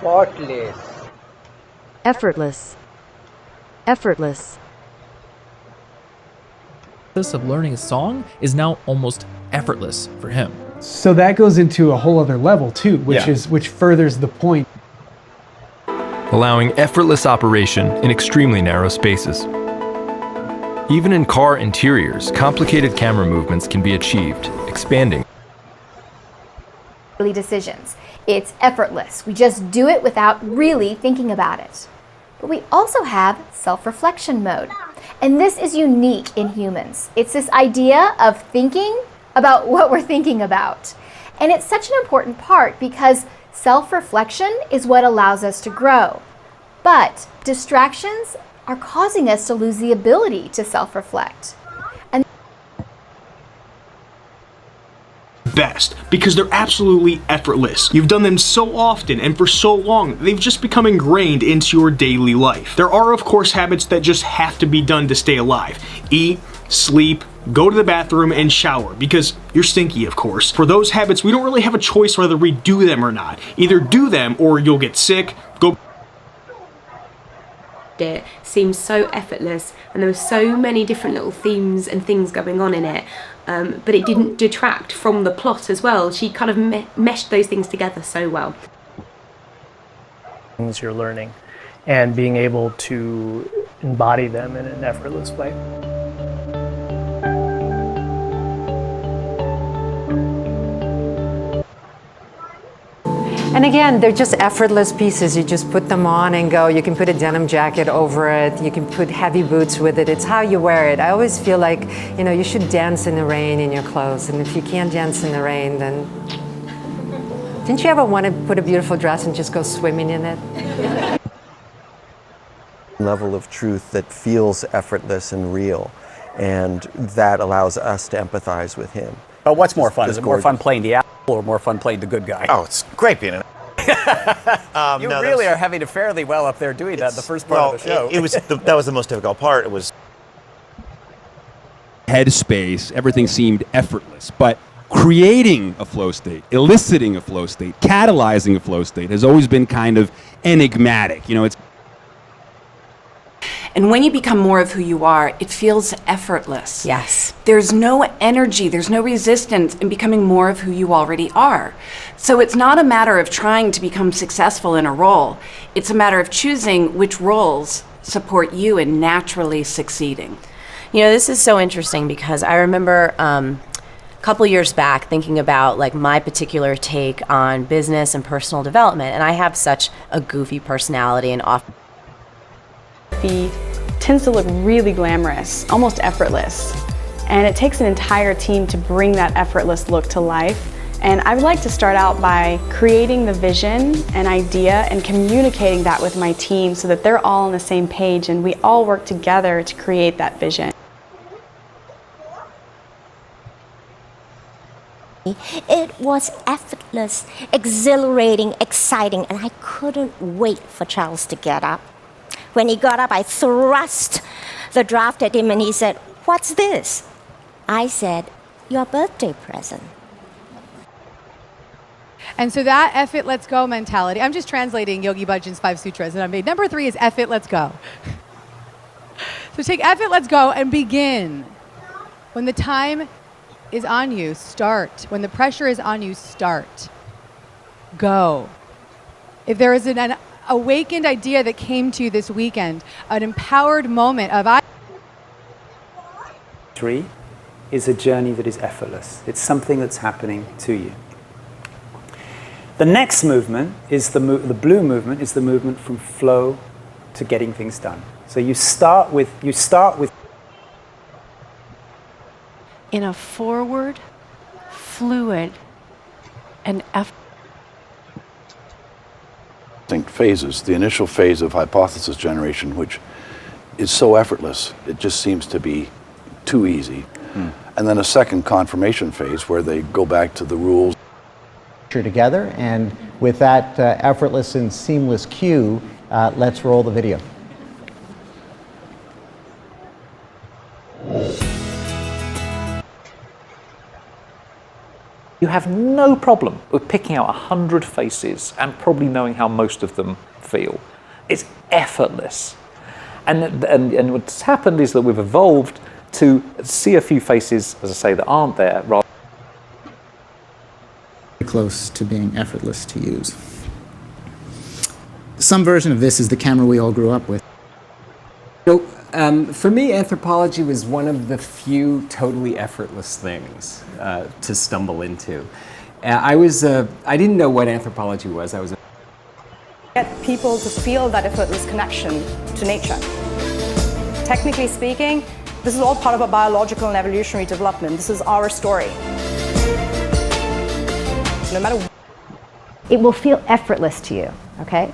Effortless. Effortless. Effortless. Of learning a song is now almost effortless for him. So that goes into a whole other level too, which furthers the point. Allowing effortless operation in extremely narrow spaces. Even in car interiors, complicated camera movements can be achieved, expanding. Decisions. It's effortless. We just do it without really thinking about it. But we also have self-reflection mode. And this is unique in humans. It's this idea of thinking about what we're thinking about. And it's such an important part because self-reflection is what allows us to grow. But distractions are causing us to lose the ability to self-reflect. Best because they're absolutely effortless. You've done them so often and for so long, they've just become ingrained into your daily life. There are, of course, habits that just have to be done to stay alive. Eat, sleep, go to the bathroom, and shower, because you're stinky, of course. For those habits, we don't really have a choice whether we do them or not. Either do them or you'll get sick, go. It seemed so effortless, and there were so many different little themes and things going on in it, but it didn't detract from the plot as well. She kind of meshed those things together so well. Things you're learning and being able to embody them in an effortless way. And again, they're just effortless pieces. You just put them on and go. You can put a denim jacket over it. You can put heavy boots with it. It's how you wear it. I always feel like, you should dance in the rain in your clothes. And if you can't dance in the rain, then... Didn't you ever want to put a beautiful dress and just go swimming in it? Level of truth that feels effortless and real. And that allows us to empathize with him. But what's more fun? Is it more fun playing the apple or more fun playing the good guy? Oh, it's great being an You really are having to fairly well up there doing that the first part of the show. That was the most difficult part. It was headspace, everything seemed effortless, but creating a flow state, eliciting a flow state, catalyzing a flow state has always been kind of enigmatic. It's And when you become more of who you are, it feels effortless. Yes. There's no energy, there's no resistance in becoming more of who you already are. So it's not a matter of trying to become successful in a role. It's a matter of choosing which roles support you in naturally succeeding. This is so interesting because I remember a couple years back thinking about my particular take on business and personal development. And I have such a goofy personality and tends to look really glamorous, almost effortless. And it takes an entire team to bring that effortless look to life. And I would like to start out by creating the vision and idea and communicating that with my team so that they're all on the same page and we all work together to create that vision. It was effortless, exhilarating, exciting, and I couldn't wait for Charles to get up. When he got up, I thrust the draft at him and he said, "What's this?" I said, "Your birthday present." And so that F it, let's go mentality, I'm just translating Yogi Bhajan's 5 sutras that I made. Number 3 is F it, let's go. So take F it, let's go and begin. When the time is on you, start. When the pressure is on you, start. Go. If there is an awakened idea that came to you this weekend, an empowered moment of 3 is a journey that is effortless. It's something that's happening to you. The next movement is the blue movement is the movement from flow to getting things done. So you start with in a forward, fluid, and phases. The initial phase of hypothesis generation, which is so effortless, it just seems to be too easy. And then a second confirmation phase where they go back to the rules. Together, and with that effortless and seamless cue, let's roll the video. You have no problem with picking out 100 faces and probably knowing how most of them feel. It's effortless. And what's happened is that we've evolved to see a few faces, as I say, that aren't there, rather close to being effortless to use. Some version of this is the camera we all grew up with. So, for me, anthropology was one of the few totally effortless things to stumble into. I didn't know what anthropology was. Get people to feel that effortless connection to nature. Technically speaking, this is all part of a biological and evolutionary development. This is our story. No matter what, it will feel effortless to you, okay?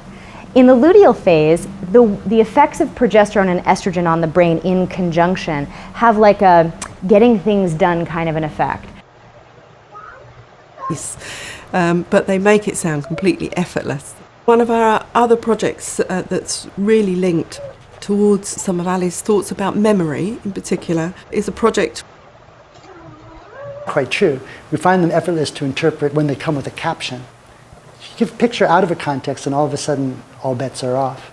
In the luteal phase, the effects of progesterone and estrogen on the brain in conjunction have like a getting things done kind of an effect. But they make it sound completely effortless. One of our other projects that's really linked towards some of Ali's thoughts about memory in particular is a project. Quite true. We find them effortless to interpret when they come with a caption. You give a picture out of a context and all of a sudden all bets are off.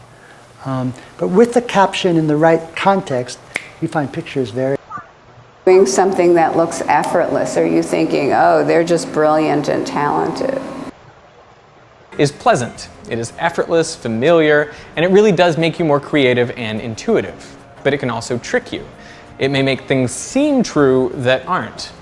But with the caption in the right context, you find pictures very... Doing something that looks effortless, are you thinking, oh, they're just brilliant and talented? Is pleasant. It is effortless, familiar, and it really does make you more creative and intuitive. But it can also trick you. It may make things seem true that aren't.